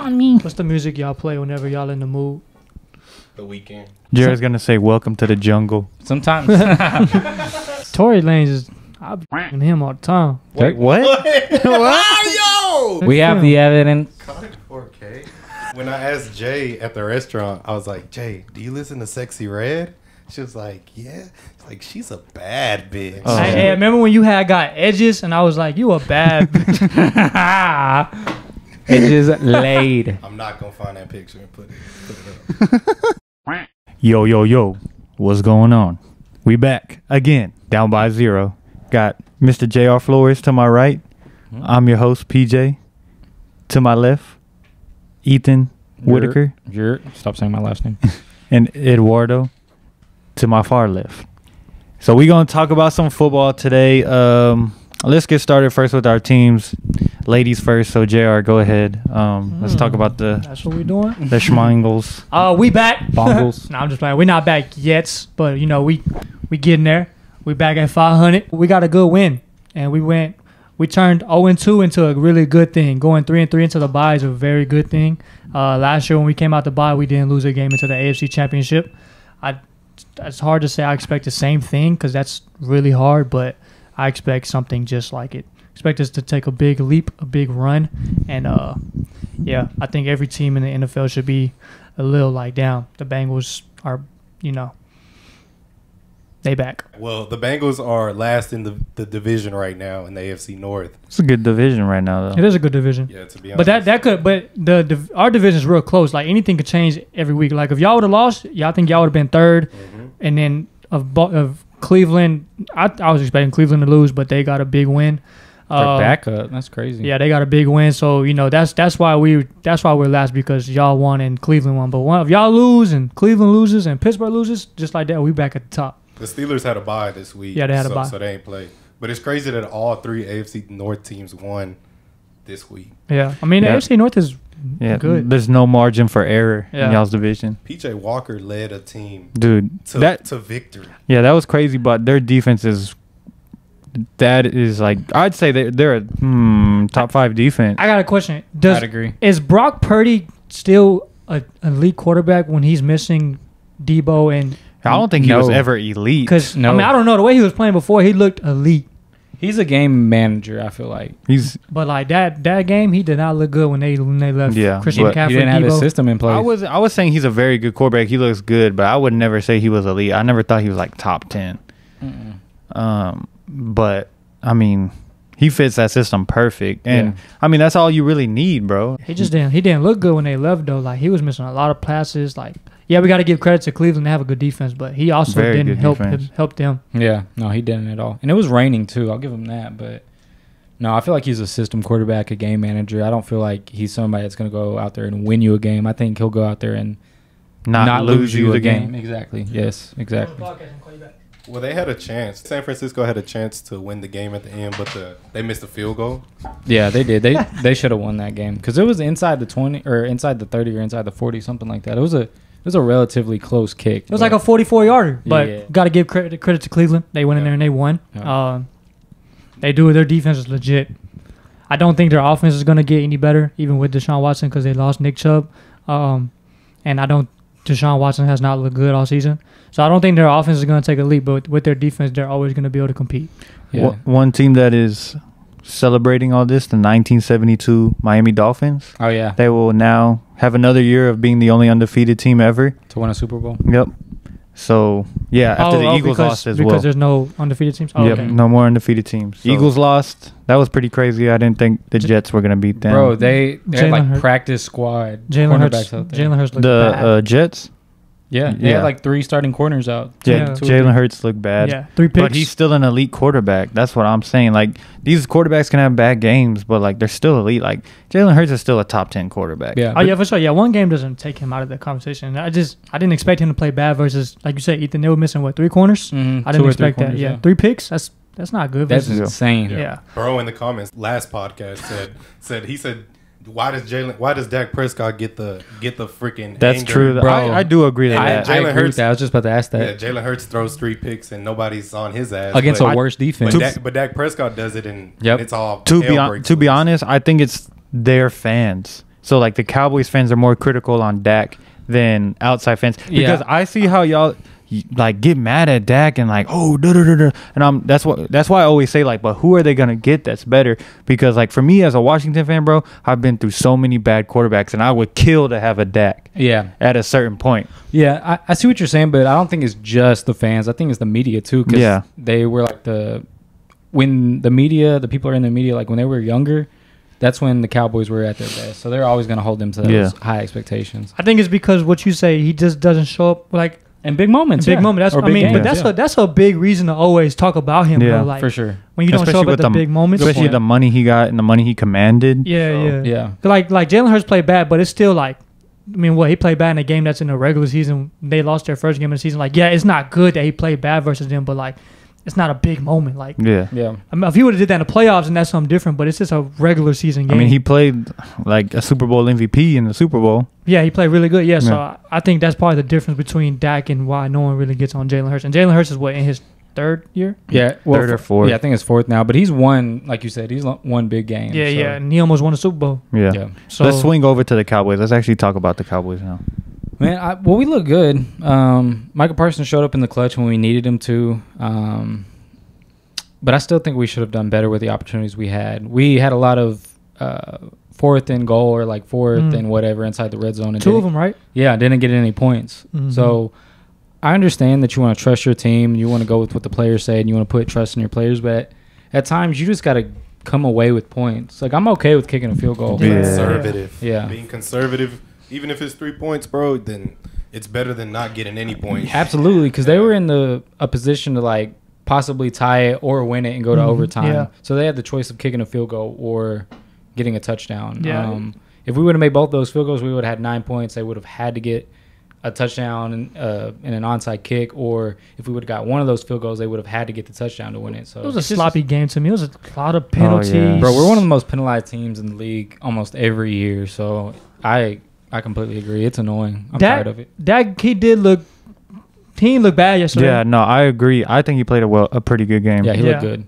on me. What's the music y'all play whenever y'all in the mood? The Weeknd. Jared's gonna say, "Welcome to the jungle." Sometimes. Tory Lanez is. I be f***ing him all the time. Wait, what? Yo! We have the evidence. Caught it 4K. When I asked Jay at the restaurant, I was like, Jay, do you listen to Sexy Red? She was like, yeah. It's like, she's a bad bitch. Hey, remember when you got edges and I was like, you a bad bitch. Edges laid. I'm not going to find that picture and put it up. Yo. What's going on? We back again, down by 0. Got Mr. J.R. Flores to my right. I'm your host, PJ. To my left, Ethan Whitaker. Stop saying my last name. And Eduardo to my far left. So we're going to talk about some football today. Let's get started first with our teams. Ladies first. So, JR, go ahead. Let's talk about That's what we doing? the Schmingles. We back. Bongles. No, I'm just playing. We're not back yet, but, we getting there. We back at 500. We got a good win, and we turned 0-2 into a really good thing. Going 3-3 into the bye is a very good thing. Last year when we came out the bye, we didn't lose a game into the AFC Championship. It's hard to say I expect the same thing because that's really hard, but I expect something just like it. Expect us to take a big leap, a big run, and I think every team in the NFL should be a little down. The Bengals are, they back. Well, the Bengals are last in the division right now in the AFC North. It's a good division right now, though. It is a good division. Yeah, to be honest. But our division is real close. Anything could change every week. If y'all would have lost, y'all think y'all would have been third, and then of Cleveland, I was expecting Cleveland to lose, but they got a big win. They're back up. That's crazy. Yeah, they got a big win. So that's why we're last, because y'all won and Cleveland won. But if y'all lose and Cleveland loses and Pittsburgh loses, just like that, we back at the top. The Steelers had a bye this week. Yeah, they had a bye. So they ain't played. But it's crazy that all 3 AFC North teams won this week. Yeah. I mean, the AFC North is good. There's no margin for error in y'all's division. PJ Walker led a team to victory. Yeah, that was crazy, but their defense is I'd say they're a top 5 defense. I got a question. I'd agree. Is Brock Purdy still an elite quarterback when he's missing Debo and... I don't think he was ever elite. Because I don't know, the way he was playing before, he looked elite. He's a game manager, I feel like. But that game, he did not look good when they left Christian McCaffrey. He didn't have Debo. a system in place. I was saying he's a very good quarterback. He looks good, but I would never say he was elite. I never thought he was top 10. But I mean, he fits that system perfect, and I mean that's all you really need, bro. He didn't look good when they left though. He was missing a lot of passes. We got to give credit to Cleveland to have a good defense, but he also didn't help them. Yeah, no, he didn't at all. And it was raining too. I'll give him that, but no, I feel like he's a system quarterback, a game manager. I don't feel like he's somebody that's going to go out there and win you a game. I think he'll go out there and not lose you the game. Exactly. Yes, exactly. Well, they had a chance. San Francisco had a chance to win the game at the end, but they missed a field goal. Yeah, they did. They should have won that game because it was inside the 20 or inside the 30 or inside the 40, something like that. It was a relatively close kick. It was like a 44-yarder, but got to give credit to Cleveland. They went in there and they won. Yeah. Their defense is legit. I don't think their offense is going to get any better, even with Deshaun Watson, because they lost Nick Chubb. And Deshaun Watson has not looked good all season. So I don't think their offense is going to take a leap, but with their defense, they're always going to be able to compete. Yeah. One team that is celebrating all this, the 1972 Miami Dolphins. Oh, yeah. They will now have another year of being the only undefeated team ever to win a Super Bowl. Yep. So, after the Eagles lost as well. Because there's no undefeated teams? Okay. No more undefeated teams. So, Eagles lost. That was pretty crazy. I didn't think the Jets were going to beat them. Bro, they had practice squad. Jalen Hurts looked bad. The Jets? Yeah, they had 3 starting corners out. Yeah, Jalen Hurts looked bad. Yeah, 3 picks. But he's still an elite quarterback. That's what I'm saying. These quarterbacks can have bad games, but they're still elite. Jalen Hurts is still a top 10 quarterback. Yeah. Oh yeah, for sure. Yeah, one game doesn't take him out of the conversation. I didn't expect him to play bad versus, like you said, Ethan. They were missing 3 corners. I didn't expect that. Yeah, 3 picks. That's not good. That's insane. Yeah. Burrow in the comments last podcast said. Why does Dak Prescott get the freaking That's anger? true. Bro, I do agree with that. I agree with that. I was just about to ask that. Yeah, Jalen Hurts throws 3 picks and nobody's on his ass. Against a worse defense. But Dak Prescott does it and it's all to be honest, I think it's their fans. So like the Cowboys fans are more critical on Dak than outside fans because Yeah. I see how y'all like get mad at Dak and like and that's why I always say like, but who are they gonna get that's better? Because like for me as a Washington fan, bro, I've been through so many bad quarterbacks and I would kill to have a Dak Yeah. at a certain point. Yeah, I see what you're saying, but I don't think it's just the fans. I think it's the media too, because Yeah. they were like the people are in the media, like when they were younger, that's when the Cowboys were at their best. So they're always going to hold them to those high expectations. I think it's because what you say, he just doesn't show up like And big moments. big moment. That's Or what I big mean. But games, that's a big reason to always talk about him, Yeah, bro. Like for sure. when you don't show Especially up at with the big moments. Especially the money he got and the money he commanded. Yeah. Yeah. Like Jalen Hurts played bad, but it's still like, I mean, he played bad in a game that's in the regular season. They lost their first game of the season. Like, yeah, it's not good that he played bad versus them, but like, it's not a big moment. Like, Yeah. Yeah. I mean, if he would have did that in the playoffs, then that's something different. But it's just a regular season game. I mean, he played like a Super Bowl MVP in the Super Bowl. Yeah, he played really good. Yeah, so Yeah. I think that's probably the difference between Dak and why no one really gets on Jalen Hurts. And Jalen Hurts is what, in his third year? Yeah. Third or fourth. Yeah, I think it's fourth now, but he's won, like you said, he's won big games. Yeah, so. yeah, and he almost won a Super Bowl. Yeah. Yeah. So Let's swing over to the Cowboys. Let's actually talk about the Cowboys now. Man, we look good. Michael Parsons showed up in the clutch when we needed him to. But I still think we should have done better with the opportunities we had. We had a lot of fourth and goal or like fourth and whatever inside the red zone. And two of them, right? Yeah, didn't get any points. Mhm. So I understand that you want to trust your team. You want to go with what the players say and you want to put trust in your players. But at times you just got to come away with points. Like I'm okay with kicking a field goal. Being Yeah. conservative. Yeah. Being conservative, even if it's 3 points, bro, then it's better than not getting any points. Absolutely, because they were in a position to like possibly tie it or win it and go to overtime. Yeah. So they had the choice of kicking a field goal or getting a touchdown. Yeah. If we would have made both those field goals, we would have had 9 points. They would have had to get a touchdown and an onside kick, or if we would have got one of those field goals, they would have had to get the touchdown to win it. So It was a sloppy game to me. It was a lot of penalties. yeah. Bro, we're one of the most penalized teams in the league almost every year. So I completely agree. It's annoying. I'm tired of it. He didn't look bad yesterday. Yeah, no, I agree. I think he played a pretty good game. Yeah, he Yeah. looked good.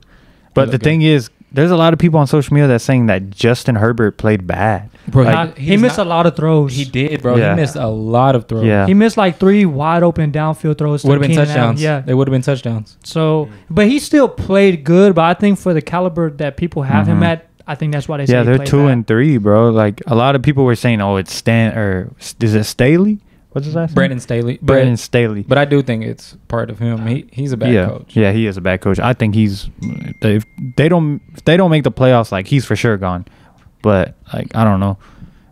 But He the looked thing is, there's a lot of people on social media that's saying that Justin Herbert played bad. Bro, Like, He missed a lot of throws. He did, bro. Yeah. He missed a lot of throws. Yeah. He missed like 3 wide open downfield throws. to Would have been Keenan Allen. touchdowns. Yeah. They would have been touchdowns. So, but he still played good. But I think for the caliber that people have him at, I think that's why they say Yeah, he they're played 2 bad. and 3, bro. Like a lot of people were saying, "Oh, it's is it Staley? What's his last name? Brandon Staley. Brandon Staley." But I do think it's part of him. He's a bad coach. Yeah, he is a bad coach. I think if they don't make the playoffs, like he's for sure gone. But like I don't know.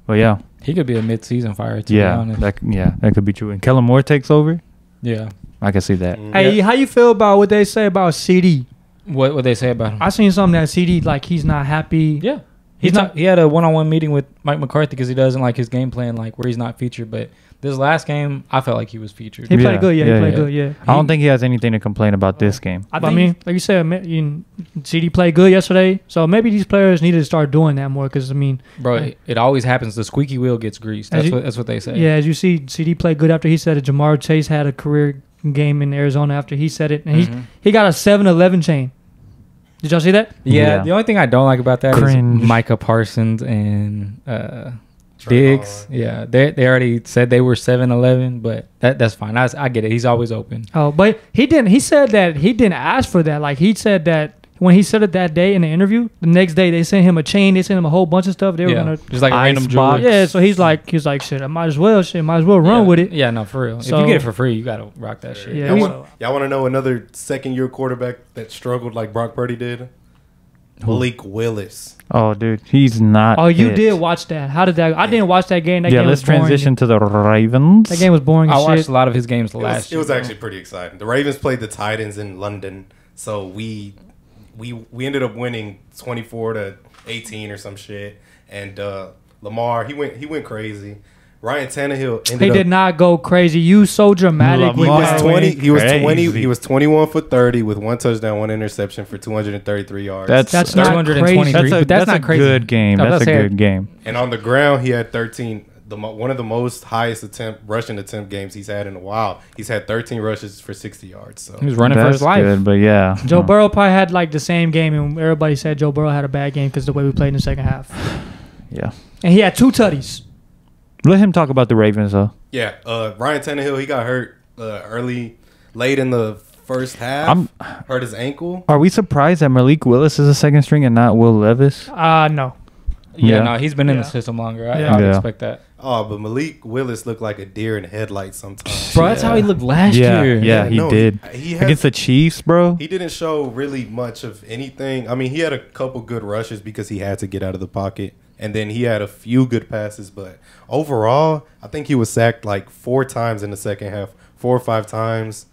But yeah, He could be a mid-season fire, to be honest. that could be true. And Kellen Moore takes over. Yeah. I can see that. Hey, how you feel about what they say about CD? What they say about him? I seen something that CD like he's not happy. Yeah. He's not. He had a one-on-one meeting with Mike McCarthy because he doesn't like his game plan, like where he's not featured. But this last game, I felt like he was featured. He played good. Yeah, he yeah, played yeah. good. Yeah. I don't think he has anything to complain about this game. I mean, like you said, CD played good yesterday. So maybe these players need to start doing that more. Because I mean, Bro, it always happens. The squeaky wheel gets greased. That's what they say. yeah, as you see, CD played good after he said it. Jamar Chase had a career game in Arizona after he said it, and he got a 7-11 chain. Did y'all see that? Yeah, Yeah. the only thing I don't like about that Cringe. is Micah Parsons and Diggs. Yeah, they already said they were 7-11, but that's fine. I get it. He's always open. Oh, but he didn't. He said that he didn't ask for that. Like he said that when he said it that day in the interview, the next day they sent him a chain. They sent him a whole bunch of stuff. They were gonna. Just like a Ice random box. jewelry. Yeah, so he's like, shit. I might as well run with it. Yeah, no, for real. So- if you get it for free, you gotta rock that shit. Yeah. Y'all want to know another second-year quarterback that struggled like Brock Purdy did? Malik Willis. Oh, dude, he's not. Oh, you it. did watch that? How did that? I didn't watch that game. That Yeah, game let's was boring. transition to the Ravens. That game was boring. I As watched shit. a lot of his games It last was year. actually pretty exciting. The Ravens played the Titans in London, so we ended up winning 24-18 or some shit. And Lamar, he went crazy. Ryan Tannehill ended He up. did not go crazy. You so dramatic. Lamar with He was that 20. win. He was Crazy. 20. He was 21 for 30 with 1 touchdown, 1 interception for 233 yards. That's That's not 223, crazy. but that's not crazy. good game. I was That's a about to say, good game. And on the ground, he had 13. One of the most highest rushing attempt games he's had in a while. He's had 13 rushes for 60 yards. So He was running for That's his life. good, but yeah. Joe Burrow probably had like the same game, and everybody said Joe Burrow had a bad game because the way we played in the second half. Yeah. And he had 2 tutties. Let him talk about the Ravens though. Yeah, Ryan Tannehill, he got hurt late in the first half. Hurt his ankle. Are we surprised that Malik Willis is a second string and not Will Levis? No. Yeah, Yeah. no, he's been in the Yeah. system longer. Yeah. I would Yeah. expect that. Oh, but Malik Willis looked like a deer in headlights sometimes. Bro, that's how he looked last Yeah, year. yeah, he no, did. He had, Against the Chiefs, bro. he didn't show really much of anything. I mean, he had a couple good rushes because he had to get out of the pocket. And then he had a few good passes. But overall, I think he was sacked like 4 times in the second half. 4 or 5 times.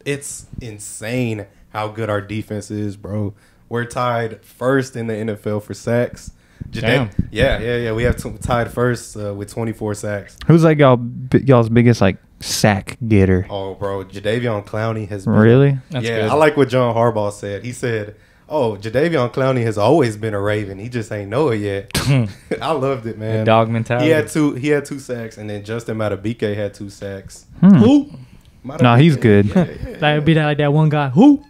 It's insane how good our defense is, bro. We're tied first in the NFL for sacks. Damn. Yeah. We have tied first with 24 sacks. Who's like y'all's biggest like sack getter? Oh, bro, Jadeveon Clowney has been. Really? That's yeah, good. I like what John Harbaugh said. He said, "Oh, Jadeveon Clowney has always been a Raven. He just ain't know it yet." I loved it, man. Dog mentality. He had 2 sacks, and then Justin Matabike had 2 sacks. Who? Nah, he's good. Like it'd be like that one guy. Who?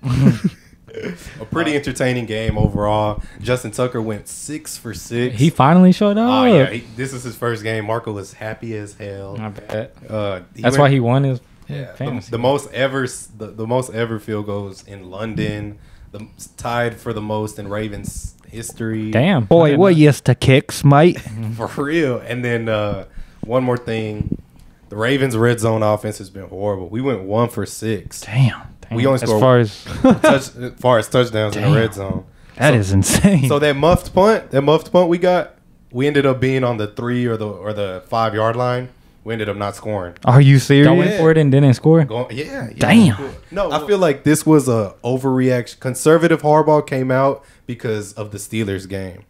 A pretty entertaining game overall. Justin Tucker went 6 for 6. He finally showed up. Oh yeah, this is his first game. Marco was happy as hell. I bet. That's why he won his the fantasy. most ever field goals in London. Tied for the most in Ravens history. Damn. Boy, what used to kicks, mate? For real. And then one more thing. The Ravens' red zone offense has been horrible. We went 1 for 6. Damn. We only As scored far as as touchdowns in the red zone. that is insane. So that muffed punt we got, we ended up being on the 3 or the 5 yard line. We ended up not scoring. Are you serious? Y'all went for it and didn't score. Yeah. Damn. No, I feel like this was a overreaction. Conservative Harbaugh came out because of the Steelers game.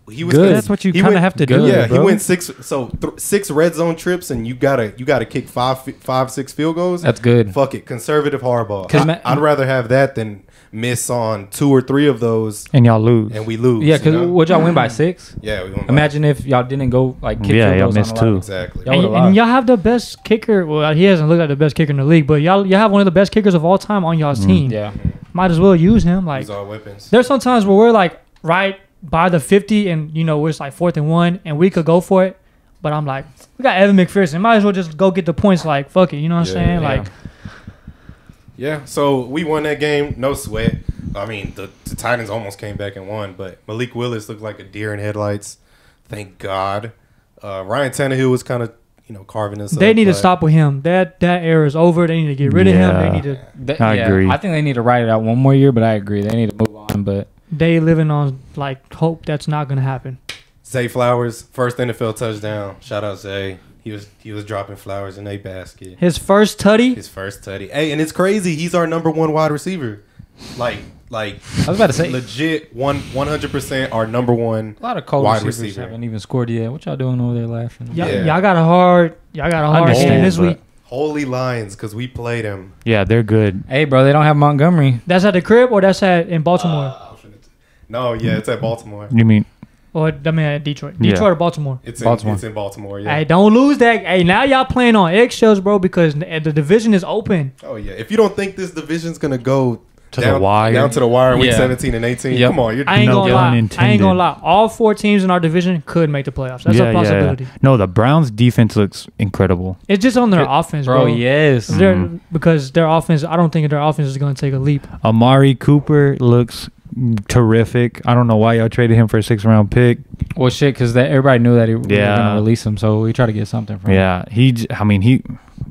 He was Good. That's what you kind of have to do. Yeah, bro. he went 6 red zone trips, and you gotta kick 5-6 field goals. That's good. Fuck it, conservative Harbaugh. 'Cause I'd rather have that than miss on 2 or 3 of those and y'all lose. and we lose. Yeah, because you know? would y'all win by 6? Yeah, we won by- Imagine if y'all didn't go like kick Yeah, field y'all goals on missed the line. too. Exactly. Y'all would've And lost. y'all have the best kicker. Well, he hasn't looked like the best kicker in the league, but y'all have one of the best kickers of all time on y'all's team. Yeah. Might as well use him. Like Use our weapons. there's some times where we're like right by the 50 and we're just like 4th and 1 and we could go for it, but I'm like, we got Evan McPherson, might as well just go get the points. Like fuck it, you know what I'm saying? Yeah. Like Yeah, so we won that game, no sweat. I mean, the Titans almost came back and won, but Malik Willis looked like a deer in headlights. Thank God. Ryan Tannehill was kind of, carving us up. they need to but- stop with him. That era is over. They need to get rid of him. They Yeah. need to. I agree. I think they need to ride it out one more year, but I agree. They need to move on. But They living on like hope that's not gonna happen. Zay Flowers, first NFL touchdown. Shout out Zay. He was dropping flowers in a basket. His first tutty. His first tutty. Hey, and it's crazy. He's our number 1 wide receiver. Like I was about to say, legit 100% our number 1 a lot of cold wide receivers receiver. haven't even scored yet. What y'all doing over there laughing? Yeah. Y'all got a hard game Understand, this but- week. Holy Lions, because we played him. Yeah, they're good. Hey, bro, they don't have Montgomery. That's at the crib or that's in Baltimore No, yeah, it's at Baltimore. You mean or at Detroit. Yeah. Detroit or Baltimore. It's Baltimore. In Baltimore, yeah. Hey, don't lose that. Hey, now y'all playing on eggshells, bro, because the division is open. Oh, yeah. If you don't think this division's going to go To the wire. down to the wire in week Yeah. 17 and 18, Yep. come on. You're I ain't No gonna pun lie. I intended. ain't gonna lie. All 4 teams in our division could make the playoffs. That's a possibility. No, the Browns' defense looks incredible. It's just on their offense, bro. Yes. Because their offense, I don't think their offense is going to take a leap. Amari Cooper looks terrific. I don't know why y'all traded him for a 6th-round pick. Well, shit, because everybody knew that we were Yeah. going to release him, so we try to get something from him. Yeah,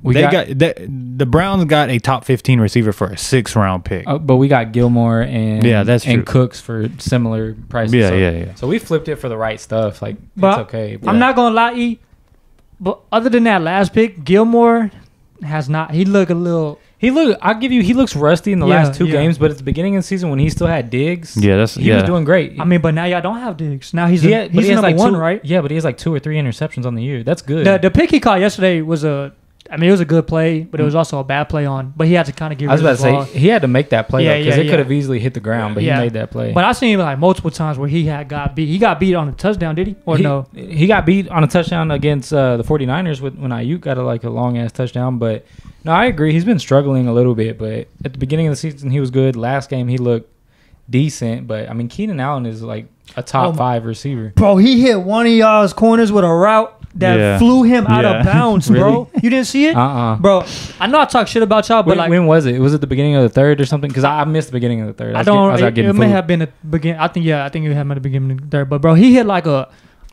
the Browns got a top 15 receiver for a 6th-round pick. But we got Gilmore and that's true. and Cooks for similar prices. Yeah, so, yeah. So we flipped it for the right stuff. Like, But it's okay. I'm not gonna lie, E. But other than that last pick, Gilmore has not. He look a little. He looks rusty in the Yeah, last 2 yeah. games, but at the beginning of the season when he still had Diggs, Yeah, he was doing great. I mean, but now y'all don't have Diggs. Now he's But he's he has number like 1, 2, right? Yeah, but he has like 2 or 3 interceptions on the year. That's good. The pick he caught yesterday was it was a good play, but it was also a bad play on. But he had to kind of get I was rid about of to the say ball. he had to make that play Yeah, because yeah, it yeah. could have easily hit the ground, but Yeah. he made that play. But I seen him like multiple times where he got beat. He got beat on a touchdown, did he? Or no? He got beat on a touchdown against the 49ers when Ayuk got a long ass touchdown. But no, I agree. He's been struggling a little bit, but at the beginning of the season he was good. Last game he looked decent, but I mean Keenan Allen is like a top 5 receiver. Bro, he hit one of y'all's corners with a route that flew him out of bounds, bro. Really? You didn't see it? Bro, I know I talk shit about y'all, but When was it? Was it the beginning of the third or something? Because I missed the beginning of the third. It may have been the beginning. I think it had been the beginning of the third. But, bro, he hit like a...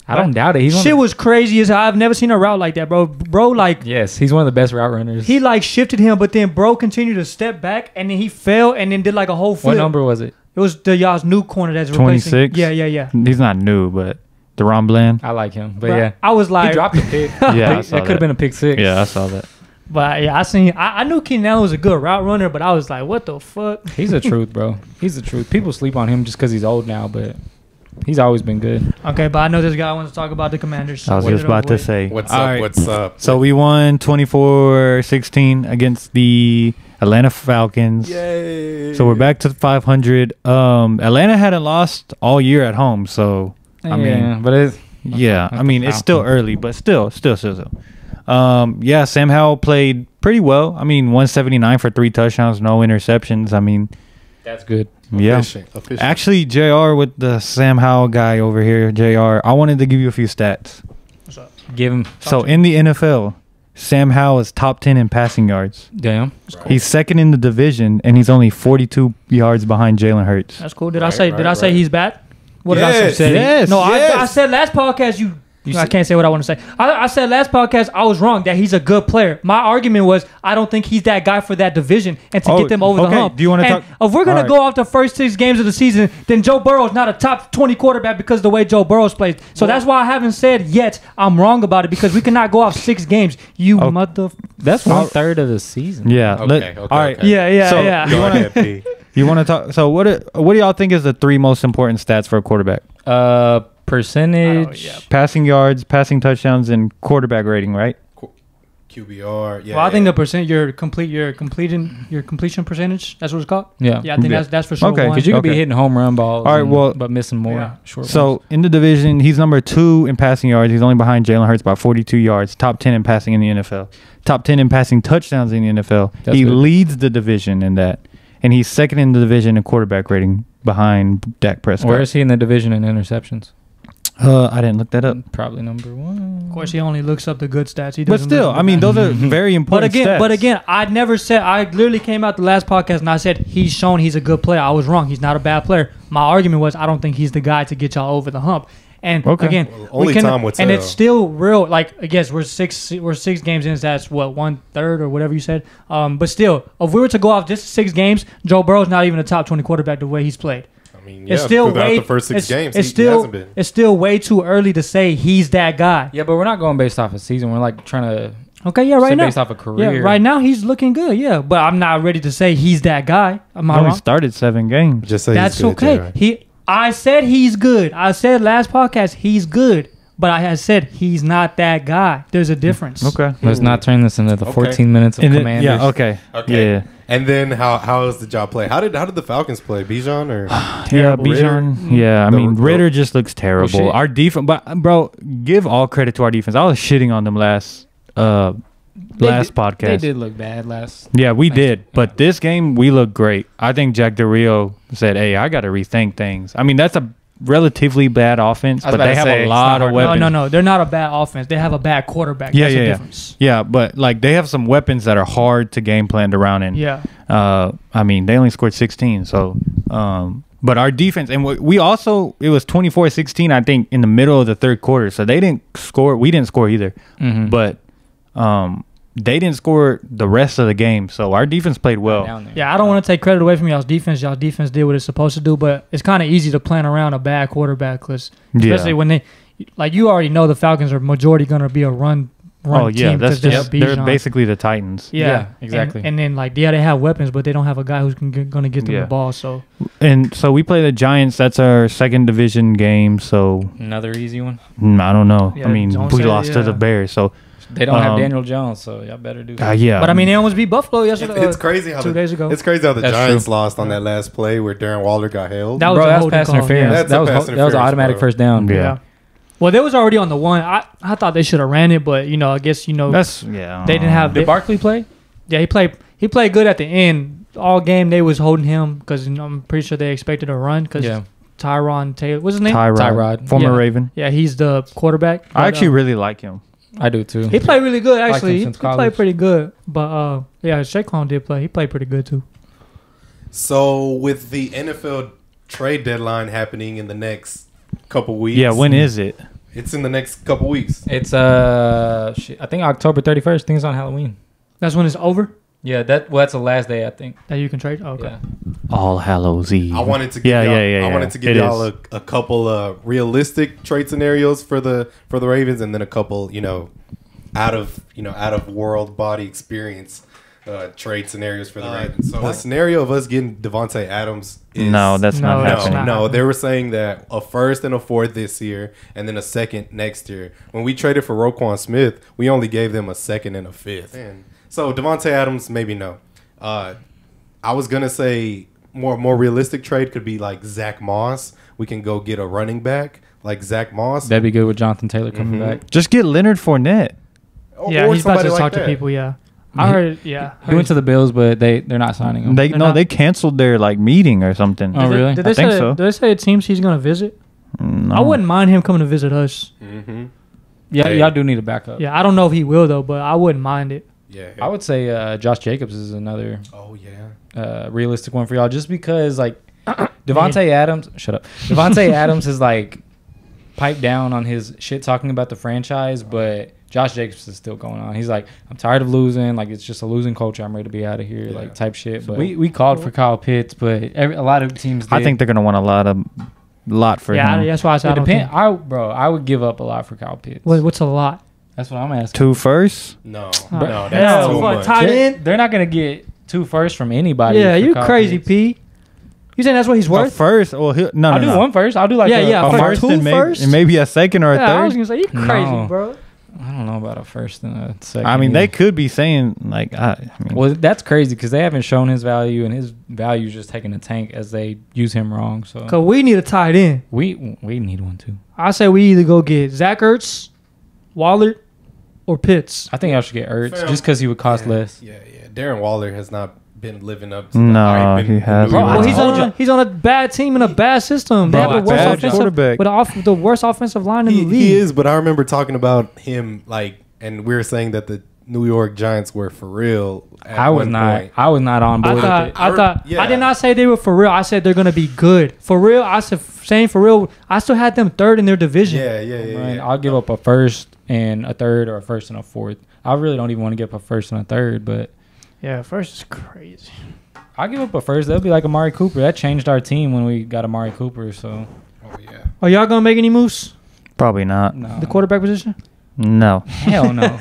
I don't doubt it. Shit was crazy as hell. I've never seen a route like that, bro. Bro, like... Yes, he's one of the best route runners. He, like, shifted him, but then bro continued to step back, and then he fell, and then did, like, a whole flip. What number was it? It was y'all's new corner that's 26? replacing. Yeah. He's not new, but Deron Bland. I like him. But, yeah. I was like... He dropped a pick. Yeah, that could have been a pick 6. Yeah, I saw that. But, yeah, I knew Keenan Allen was a good route runner, but I was like, what the fuck? He's the truth, bro. He's the truth. People sleep on him just because he's old now, but... He's always been good. Okay, but I know this guy wants to talk about the Commanders. So I was just about to say. What's up? What's up? So we won 24-16 against the Atlanta Falcons. Yay. So we're back to 500. Atlanta hadn't lost all year at home. So, I mean, but it's... Yeah, I mean, it's still early, but still. Yeah, Sam Howell played pretty well. I mean, 179 for 3 touchdowns, no interceptions. I mean... That's good. Yeah. Efficient. Actually, JR with the Sam Howell guy over here, JR, I wanted to give you a few stats. What's up? Give him. So in the NFL, Sam Howell is top 10 in passing yards. Damn. Right. He's second in the division, and he's only 42 yards behind Jalen Hurts. That's cool. Did I say he's bad? What Yes. did I say? Yes. No, Yes. I said last podcast I can't say what I want to say. I said last podcast I was wrong that he's a good player. My argument was I don't think he's that guy for that division and to get them over the hump. Do you want to and talk? If we're going All to go off the first 6 games of the season, then Joe Burrow is not a top 20 quarterback because of the way Joe Burrow's plays. So that's why I haven't said yet I'm wrong about it because we cannot go off 6 games. You mother... That's 1/3 of the season. Yeah. Okay. All right. Okay. Yeah. So, Go ahead, P. You want to talk? So what do y'all think is the 3 most important stats for a quarterback? Percentage. Passing yards, passing touchdowns, and quarterback rating, right? QBR. Yeah. Well, I think the percent your completion percentage. That's what it's called. Yeah. Yeah, I think that's for sure. Okay, one. Because you could be Okay. hitting home run balls. All right, but missing more Yeah. short So ones. in the division, he's number 2 in passing yards. He's only behind Jalen Hurts by 42 yards. Top 10 in passing in the NFL. Top 10 in passing touchdowns in the NFL. That's He good. leads the division in that, and he's second in the division in quarterback rating behind Dak Prescott. Where is he in the division in interceptions? I didn't look that up. Probably number 1. Of course, he only looks up the good stats. He But doesn't still, look at I mean, the bad. those are very important stats. But again, I never said. I literally came out the last podcast and I said he's shown he's a good player. I was wrong. He's not a bad player. My argument was I don't think he's the guy to get y'all over the hump. And Okay. again, Well, only time would and tell. it's still real. Like I guess we're six games in. So that's what 1/3 or whatever you said. But still, if we were to go off just 6 games, Joe Burrow's not even a top 20 quarterback the way he's played. I mean, It's still throughout way the first 6 games, It's he still hasn't been. it's still way too early to say he's that guy. Yeah, but we're not going based off a season. We're like trying to Okay, yeah, right say now. based off a career. Yeah, right now he's looking good. Yeah, but I'm not ready to say he's that guy. Am He I only wrong? started 7 games. Just say That's he's good, okay. J.R. I said he's good. I said last podcast he's good, but I had said he's not that guy. There's a difference. Okay. Let's not turn this into the Okay. 14 minutes of And then- Commanders. yeah. Okay. Okay. Yeah. And then how is the job play? How did the Falcons play? Bijan or Yeah, Terrible. Bijan. Yeah, I The- mean, the- Ritter just looks terrible. shit. Our defense, but bro, give all credit to our defense. I was shitting on them last They podcast. did look bad last. Yeah, we did. Yeah. But this game, we looked great. I think Jack Del Rio said, "Hey, I got to rethink things." I mean, that's a relatively bad offense, I was but about they to have say, a it's lot not of hard. weapons. No. They're not a bad offense. They have a bad quarterback. Yeah, That's yeah, the yeah. difference. Yeah, but like they have some weapons that are hard to game plan around. And Yeah. I mean, they only scored 16. So, but our defense, and we also, it was 24-16, I think, in the middle of the 3rd quarter. So they didn't score. We didn't score either. Mm-hmm. But they didn't score the rest of the game. So our defense played well. Down there. Yeah, I don't want to take credit away from y'all's defense. Y'all's defense did what it's supposed to do, but it's kind of easy to plan around a bad quarterback, because especially when they, like you already know, the Falcons are majority going to be a run Oh yeah, team. that's 'cause just, they're they're basically the Titans. Yeah, exactly. And then like they have weapons, but they don't have a guy who's going to get them Yeah. the ball. So And so we play the Giants. That's our 2nd division game. So Another easy one. I don't know. Yeah, I mean, don't we say- lost to yeah. the Bears. So They don't have Um, Daniel Jones, so y'all better do that. yeah, but I mean, they almost beat Buffalo yesterday. It's crazy how 2 days ago. It's crazy how the That's Giants true. lost on that last play where Darren Waller got held. That was Bro, a that's holding pass call, interference. yeah. That's That a was pass that was an interference, automatic bro. first down. Yeah. Well, they was already on the one. I thought they should have ran it, but I guess that's yeah. they didn't have. Did Barkley play? Yeah, he played good at the end. All game they was holding him because I'm pretty sure they expected a run because Yeah. Tyron Taylor. What's his name? Tyrod. Former Yeah. Raven. Yeah, he's the quarterback. I But, actually really like him. I do too. he played really good. Liked him Actually, he since played college. pretty good. But yeah, Shaquan did play. He played pretty good too. So with the NFL trade deadline happening in the next couple weeks. Yeah, when is it? It's in the next couple weeks. It's I think October 31st. I think it's on Halloween. That's when it's over Yeah, that's the last day I think. that you can trade. Oh, okay. Yeah. All Hallows Eve. I wanted to give I wanted to give It y'all is. a couple of realistic trade scenarios for the Ravens, and then a couple out of world body experience trade scenarios for the Ravens. So the scenario of us getting Devontae Adams is No, that's No, not that's happening. not. no. They were saying that a first and a fourth this year, and then a second next year. When we traded for Roquan Smith, we only gave them a second and a fifth. So Devontae Adams, maybe no. I was gonna say more realistic trade could be like Zach Moss. We can go get a running back like Zach Moss. That'd be good with Jonathan Taylor coming back. Just get Leonard Fournette. Yeah, he's about somebody to like talk to that. people. Yeah, I heard. Yeah, He went to the Bills, but they're not signing him. They canceled their meeting or something. Oh, really? Did they I think say, so. Did they say the teams he's gonna visit? No. I wouldn't mind him coming to visit us. Mm-hmm. Yeah, Hey. y'all do need a backup. Yeah, I don't know if he will though, but I wouldn't mind it. Yeah. I would say Josh Jacobs is another Oh yeah. realistic one for y'all, just because Devontae Adams. Shut up. Devontae Adams is piped down on his shit talking about the franchise, but Josh Jacobs is still going on. He's like, I'm tired of losing. It's just a losing culture. I'm ready to be out of here. Yeah. Type shit. But we called for Kyle Pitts, but a lot of teams. I think they're gonna want a lot for Yeah, him. that's why I said I it don't depends. think. I would give up a lot for Kyle Pitts. What's a lot? That's what I'm asking. 2 firsts. No. Oh, No. hell, That's too what, much. tight end? They're not gonna get 2 firsts from anybody. Yeah, for you Kyle crazy, Pitts. P. You saying that's what he's A worth? first? Well, no, I'll do no. one first. I'll do Yeah, yeah, A for first two and firsts? and maybe a second or a Yeah, I was third. gonna say you crazy, No. bro. I don't know about a first and a second. I mean, either. they could be saying Well, that's crazy because they haven't shown his value, and his value is just taking a tank as they use him wrong. So Cause we need a tight end. we need one too. I say we either go get Zach Ertz, Waller, or Pitts. I think I should get Ertz Fam. just because he would cost less. Yeah. Darren Waller has not been living up to No, the hype in he New hasn't. York. Well, I told you. he's on a bad team in a bad system. They Bro, have the worst bad offensive quarterback. with the worst offensive line in the league. He is, but I remember talking about him and we were saying that the New York Giants were for real. At I was one not. point. I was not on board with it. Yeah. I did not say they were for real. I said they're gonna be good for real. I said saying for real. I still had them third in their division. Yeah. I'll give up a first and a third, or a first and a fourth. I really don't even want to give up a first and a third, but Yeah, first is crazy. I'll give up a first. That'll be like Amari Cooper. That changed our team when we got Amari Cooper. So Oh yeah. Are y'all gonna make any moves? Probably not. no, The quarterback position? No. Hell no.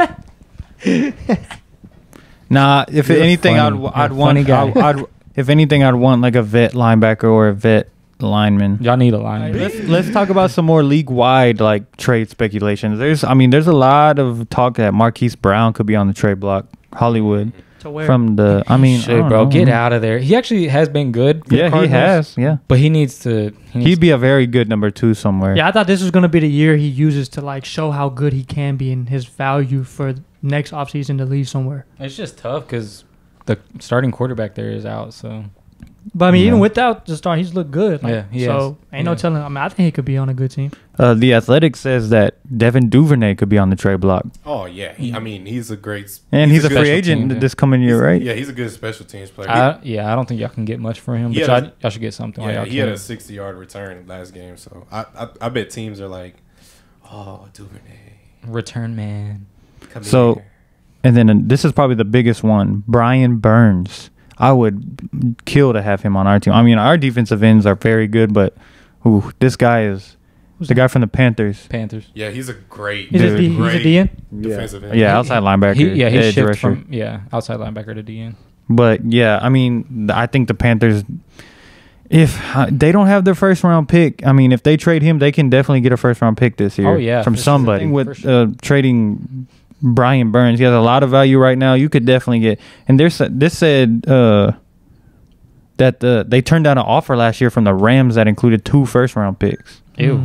Nah. If You're anything, funny. You're I'd a want. funny guy. I'd if anything, I'd want like a vet linebacker or a vet lineman. Y'all need a line. Let's talk about some more league wide trade speculations. There's a lot of talk that Marquise Brown could be on the trade block. Hollywood To where? from the. I mean, Shit, I bro, don't know. get out of there. He actually has been good. For the Yeah, he Cardinals, has. Yeah, but he needs to. he'd be a very good number 2 somewhere. Yeah, I thought this was gonna be the year he uses to show how good he can be and his value for next offseason to leave somewhere. It's just tough because the starting quarterback there is out. So But I mean, Yeah. even without the start, he's looked good. Yeah, he so has. ain't no Yeah. telling. I mean, I think he could be on a good team. The Athletic says that Devin Duvernay could be on the trade block, Oh yeah. He's a great. and he's a good free special agent team, this coming year, right? Yeah, he's a good special teams player. I don't think y'all can get much for him. But Yeah. y'all should get something. while Yeah, y'all he had can. a 60-yard return last game, so I bet teams are like, oh, Duvernay, Return man. come So- here. And then this is probably the biggest one, Brian Burns. I would kill to have him on our team. I mean, our defensive ends are very good, but this guy is Who's the guy from the Panthers. Panthers. Yeah, he's a great, He's a great DN. defensive end. Yeah, outside linebacker. He edge shifted rusher. from outside linebacker to DN. But yeah, I mean, I think the Panthers, if they don't have their first round pick, I mean, if they trade him, they can definitely get a first round pick this year. Oh, yeah, from for sure. somebody. For With sure. trading Brian Burns, he has a lot of value right now. You could definitely get. And this said that they turned down an offer last year from the Rams that included 2 first round picks. Ew.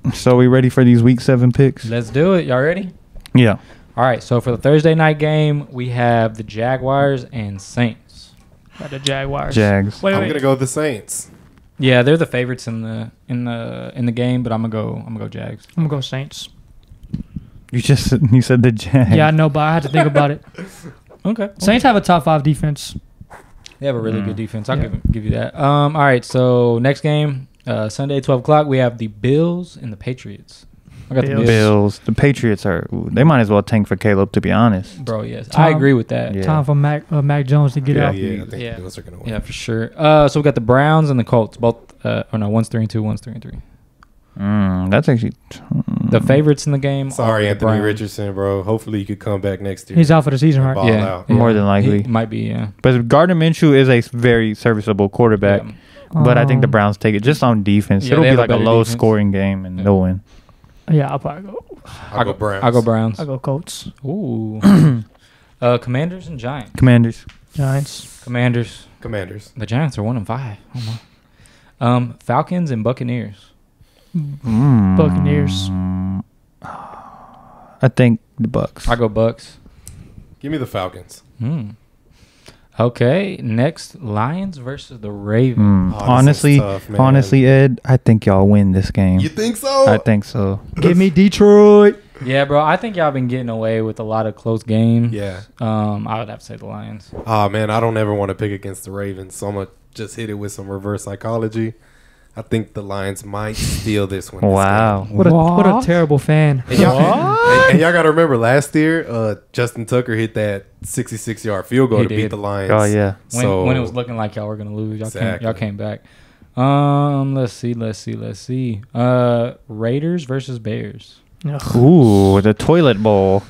Mm. So we ready for these week 7 picks? Let's do it. Y'all ready? Yeah. All right. So for the Thursday night game, we have the Jaguars and Saints. By the Jaguars. Jags. Wait, I'm wait. gonna go with the Saints. Yeah, they're the favorites in the game, but I'm gonna go Jags. I'm gonna go Saints. You said the Jags. Yeah, I know, but I had to think about it. Okay. Saints have a top 5 defense. They have a really good defense. I'll give you that. All right, so next game, Sunday, 12 o'clock, we have the Bills and the Patriots. I got the Bills. The Patriots they might as well tank for Caleb, to be honest. Bro, yes. I agree with that. Yeah. Time for Mac Jones to get out. Yeah, I think the Bills are going to win. Yeah, for sure. So we got the Browns and the Colts. Both, one's 3-2, one's 3-3. That's actually The favorites in the game. Sorry, are the Anthony Browns. Richardson, bro. Hopefully, you could come back next year. He's out for the season, right? Ball out. More than likely. He might be, yeah. But Gardner Minshew is a very serviceable quarterback. Yeah. But I think the Browns take it just on defense. Yeah, It'll they be have a like a better low defense. scoring game and they'll win. Yeah, I'll probably go. I'll go Browns. I'll go Browns. I'll go Colts. Ooh. Commanders and Giants. Commanders. Giants. Commanders. Commanders. The Giants are 1-5. Oh my. Falcons and Buccaneers. Buccaneers. I think the Bucks. I go Bucks. Give me the Falcons. Okay, next Lions versus the Ravens. Oh, this honestly, is tough, man. honestly, Ed, I think y'all win this game. You think so? I think so. Give me Detroit. Yeah, bro. I think y'all been getting away with a lot of close games. Yeah. I would have to say the Lions. Oh, man, I don't ever want to pick against the Ravens, so I'm going to just hit it with some reverse psychology. I think the Lions might steal this one. Wow. What a terrible fan. And y'all got to remember, last year, Justin Tucker hit that 66-yard field goal He to beat did. the Lions. Oh, yeah. When it was looking like y'all were gonna lose, Exactly. y'all came back. Let's see. Raiders versus Bears. Ugh. Ooh, the toilet bowl.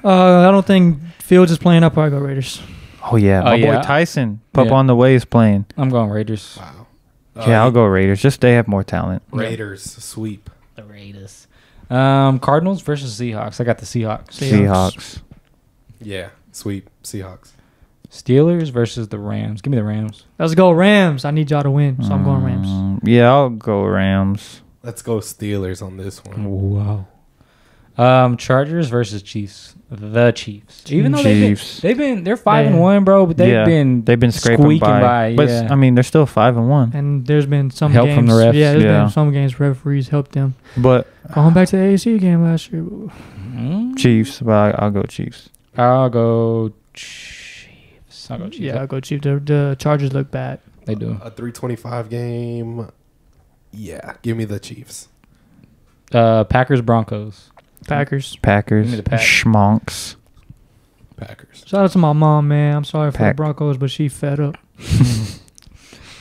I don't think Fields is playing. I'll probably go Raiders. Oh, yeah. My yeah. boy Tyson, Pup Yeah. on the way, is playing. I'm going Raiders. Wow. Yeah, I'll go Raiders. Just they have more talent. Raiders sweep. The Raiders. Cardinals versus Seahawks. I got the Seahawks. Seahawks. Yeah, sweep. Seahawks. Steelers versus the Rams. Give me the Rams. Let's go Rams. I need y'all to win, so I'm going Rams. Yeah, I'll go Rams. Let's go Steelers on this one. Wow. Chargers versus Chiefs. The Chiefs. Even though Chiefs. they're 5-1, bro, but they've been scraping squeaking by. But yeah. I mean, they're still 5-1. And there's been some Help games. from the refs. Yeah, there's Yeah. been some games referees helped them. But Going back to the AAC game last year. Chiefs. But I'll go Chiefs. I'll go Chiefs. Yeah, I'll go Chiefs. The Chargers look bad. They do. A 325 game. Yeah, give me the Chiefs. Packers Broncos. Packers. Packers. Give me the Pack. Schmonks. Packers. Shout out to my mom, man. I'm sorry for the Pack. Broncos, but she fed up.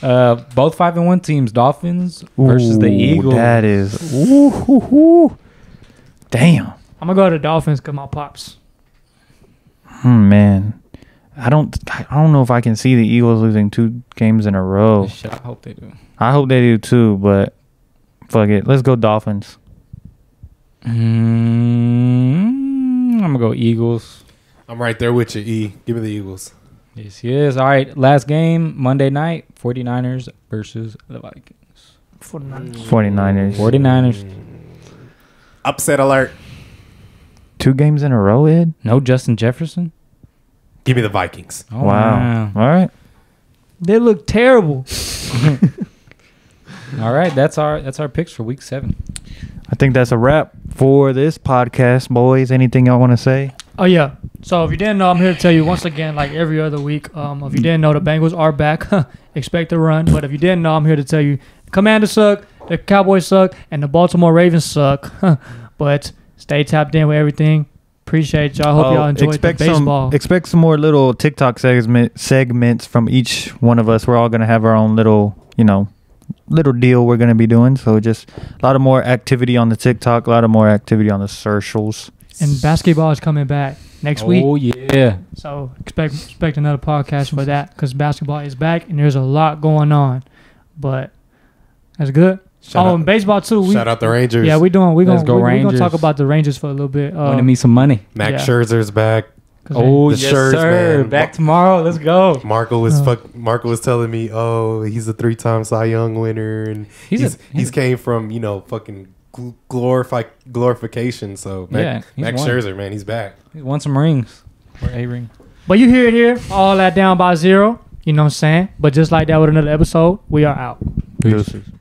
Both 5-1 teams. Dolphins versus the Ooh, Eagles. That is. Ooh. Damn. I'm going to go to the Dolphins because my pops. Man. I don't know if I can see the Eagles losing 2 games in a row. Shit, I hope they do. I hope they do too, but fuck it. Let's go Dolphins. I'm going to go Eagles. I'm right there with you, E. Give me the Eagles. Yes, he is. All right, last game, Monday night, 49ers versus the Vikings. 49ers. 49ers. Upset alert. 2 games in a row, Ed? No Justin Jefferson? Give me the Vikings. Oh, Wow. All right. They look terrible. All right, that's our picks for week 7. I think that's a wrap for this podcast, boys. Anything y'all want to say? Oh, yeah. So if you didn't know, I'm here to tell you once again, like every other week, if you didn't know, the Bengals are back. Expect a run. But if you didn't know, I'm here to tell you, the Commanders suck, the Cowboys suck, and the Baltimore Ravens suck. But stay tapped in with everything. Appreciate y'all. Hope y'all enjoyed the baseball. Expect some more little TikTok segments from each one of us. We're all going to have our own little deal we're going to be doing. So just a lot of more activity on the TikTok, a lot of more activity on the socials. And basketball is coming back next week. Oh, yeah. So expect another podcast for that because basketball is back and there's a lot going on. But that's good. And baseball too. Shout out the Rangers. Yeah, we're gonna Rangers. talk about the Rangers for a little bit. Winning me some money. Max Yeah. Scherzer's back. Oh, The yes, Scherz, sir. man. Back tomorrow. Let's go. Marco was telling me, he's a 3-time Cy Young winner, and he's came from fucking glorification. So Max won. Scherzer, man, he's back. He won some rings. Or a ring. But you hear it here, all that down by 0. You know what I'm saying? But just like that with another episode, we are out. Peace. Deuces.